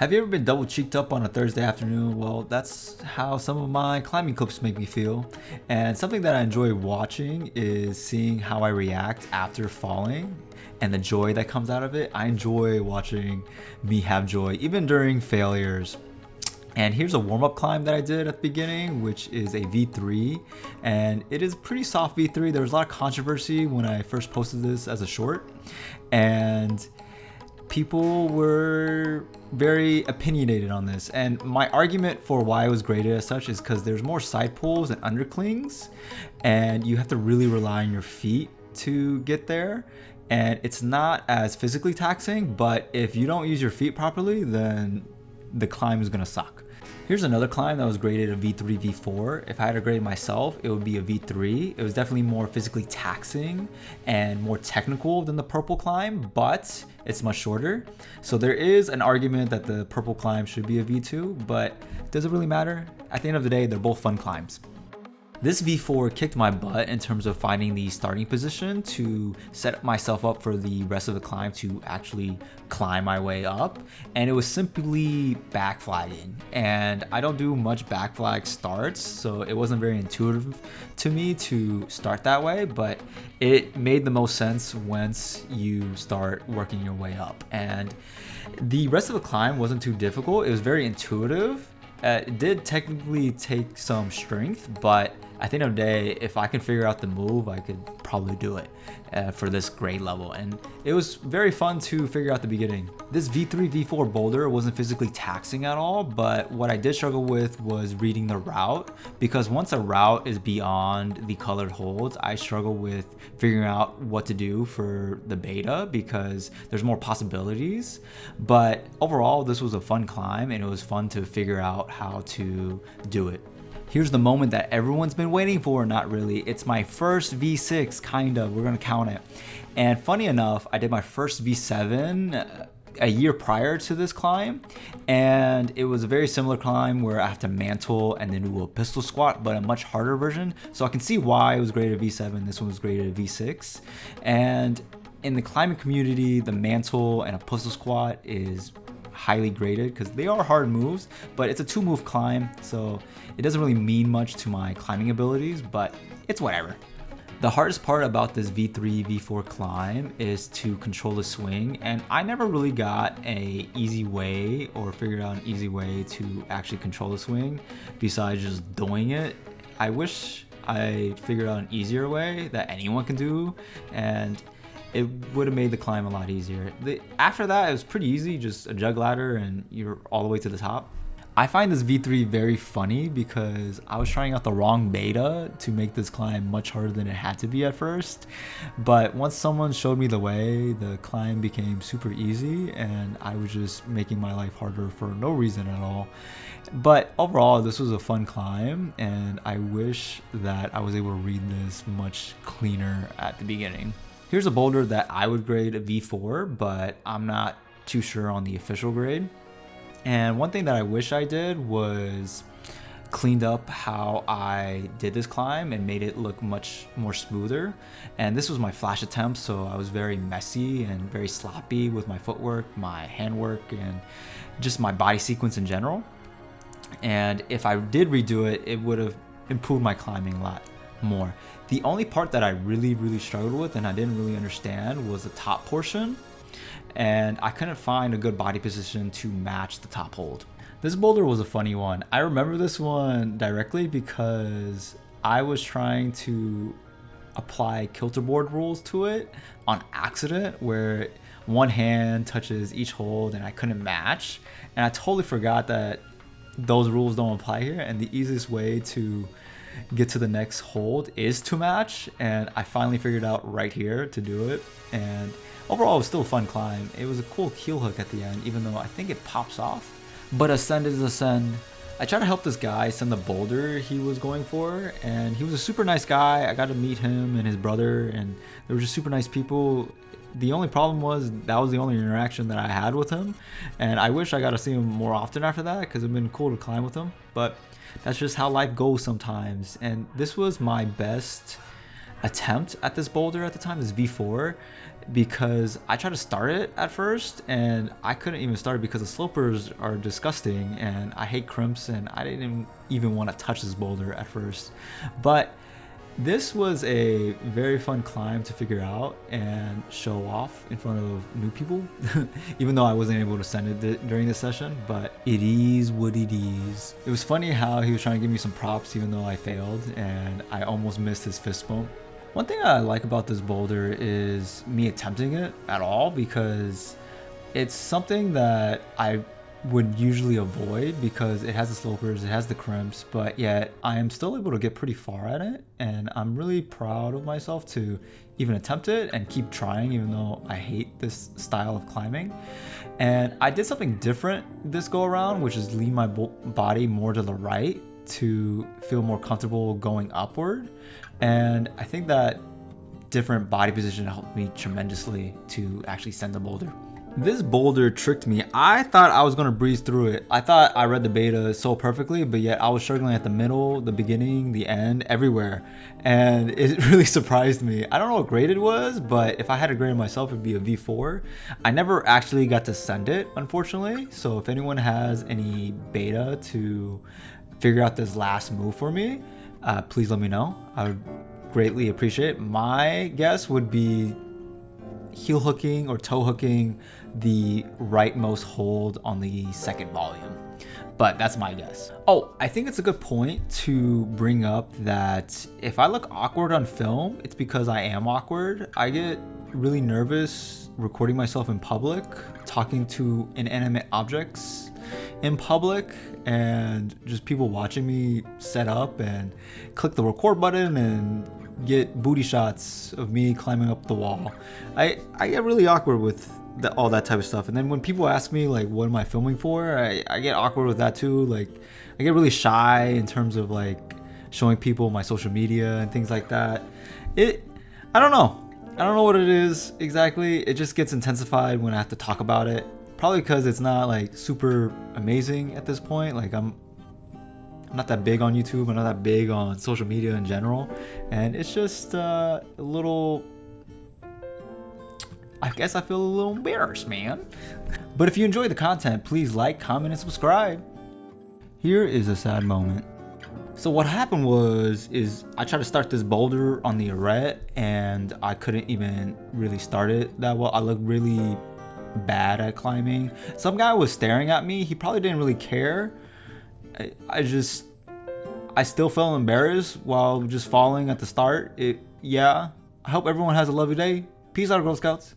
Have you ever been double cheeked up on a Thursday afternoon? Well, that's how some of my climbing clips make me feel. And something that I enjoy watching is seeing how I react after falling and the joy that comes out of it. I enjoy watching me have joy, even during failures. And here's a warm-up climb that I did at the beginning, which is a V3, and it is a pretty soft V3. There was a lot of controversy when I first posted this as a short, and people were very opinionated on this. And my argument for why it was graded as such is because there's more side pulls and underclings, and you have to really rely on your feet to get there. And it's not as physically taxing, but if you don't use your feet properly, then the climb is gonna suck. Here's another climb that was graded a V3, V4. If I had to grade myself, it would be a V3. It was definitely more physically taxing and more technical than the purple climb, but it's much shorter. So there is an argument that the purple climb should be a V2, but does it really matter? At the end of the day, they're both fun climbs. This V4 kicked my butt in terms of finding the starting position to set myself up for the rest of the climb to actually climb my way up. And it was simply backflagging. And I don't do much backflag starts, so it wasn't very intuitive to me to start that way, but it made the most sense once you start working your way up. And the rest of the climb wasn't too difficult. It was very intuitive. It did technically take some strength, but at the end of the day, if I can figure out the move, I could probably do it for this grade level. And it was very fun to figure out the beginning. This V3, V4 boulder wasn't physically taxing at all, but what I did struggle with was reading the route, because once a route is beyond the colored holds, I struggle with figuring out what to do for the beta because there's more possibilities. But overall, this was a fun climb and it was fun to figure out how to do it. Here's the moment that everyone's been waiting for. Not really. It's my first V6, kind of. We're gonna count it. And funny enough, I did my first V7 a year prior to this climb, and it was a very similar climb where I have to mantle and then do a pistol squat, but a much harder version. So I can see why it was graded a V7. This one was graded a V6. And in the climbing community, the mantle and a pistol squat is highly graded because they are hard moves, but it's a 2-move climb, so it doesn't really mean much to my climbing abilities, but it's whatever. The hardest part about this V3, V4 climb is to control the swing, and I never really got a easy way or figured out an easy way to actually control the swing besides just doing it. I wish I figured out an easier way that anyone can do, and it would have made the climb a lot easier. After that, it was pretty easy, just a jug ladder and you're all the way to the top. I find this V3 very funny because I was trying out the wrong beta to make this climb much harder than it had to be at first. But once someone showed me the way, the climb became super easy and I was just making my life harder for no reason at all. But overall, this was a fun climb and I wish that I was able to read this much cleaner at the beginning. Here's a boulder that I would grade a V4, but I'm not too sure on the official grade. And one thing that I wish I did was cleaned up how I did this climb and made it look much more smoother. And this was my flash attempt, so I was very messy and very sloppy with my footwork, my handwork, and just my body sequence in general. And if I did redo it, it would have improved my climbing a lot more. The only part that I really struggled with and I didn't really understand was the top portion, and I couldn't find a good body position to match the top hold. This boulder was a funny one. I remember this one directly because I was trying to apply kilterboard rules to it on accident where one hand touches each hold and I couldn't match, and I totally forgot that those rules don't apply here, and the easiest way to get to the next hold is to match, and I finally figured out right here to do it. And overall, it was still a fun climb. It was a cool keel hook at the end, even though I think it pops off. But ascend is ascend. I tried to help this guy send the boulder he was going for, and he was a super nice guy. I got to meet him and his brother, and they were just super nice people. The only problem was that was the only interaction that I had with him, and I wish I got to see him more often after that because it'd been cool to climb with him, but that's just how life goes sometimes. And this was my best attempt at this boulder at the time, this V4. because I tried to start it at first and I couldn't even start it because the slopers are disgusting and I hate crimps and I didn't even want to touch this boulder at first. But this was a very fun climb to figure out and show off in front of new people, even though I wasn't able to send it during this session, but it is what it is. It was funny how he was trying to give me some props even though I failed and I almost missed his fist bump. One thing I like about this boulder is me attempting it at all, because it's something that I would usually avoid because it has the slopers, it has the crimps, but yet I am still able to get pretty far at it, and I'm really proud of myself to even attempt it and keep trying even though I hate this style of climbing. And I did something different this go around, which is lean my body more to the right to feel more comfortable going upward, and I think that different body position helped me tremendously to actually send the boulder. This boulder tricked me. I thought I was gonna breeze through it. I thought I read the beta so perfectly, but yet I was struggling at the middle, the beginning, the end, everywhere. And it really surprised me. I don't know what grade it was, but if I had to grade it myself, it'd be a V4. I never actually got to send it, unfortunately. So if anyone has any beta to figure out this last move for me, please let me know. I would greatly appreciate it. My guess would be heel hooking or toe hooking the rightmost hold on the second volume, but that's my guess. Oh, I think it's a good point to bring up that if I look awkward on film, it's because I am awkward. I get really nervous recording myself in public, talking to inanimate objects in public, and just people watching me set up and click the record button and get booty shots of me climbing up the wall. I get really awkward with all that type of stuff. And then when people ask me like what am I filming for, I get awkward with that too. Like I get really shy in terms of like showing people my social media and things like that. I don't know what it is exactly. It just gets intensified when I have to talk about it. Probably because it's not like super amazing at this point. Like I'm not that big on YouTube, I'm not that big on social media in general, and it's just a little, I guess I feel a little embarrassed, man. But if you enjoy the content, please like, comment, and subscribe. Here is a sad moment. So what happened is I tried to start this boulder on the arete and I couldn't even really start it that well. I looked really bad at climbing. Some guy was staring at me. He probably didn't really care. I still felt embarrassed while just falling at the start. I hope everyone has a lovely day. Peace out, Girl Scouts.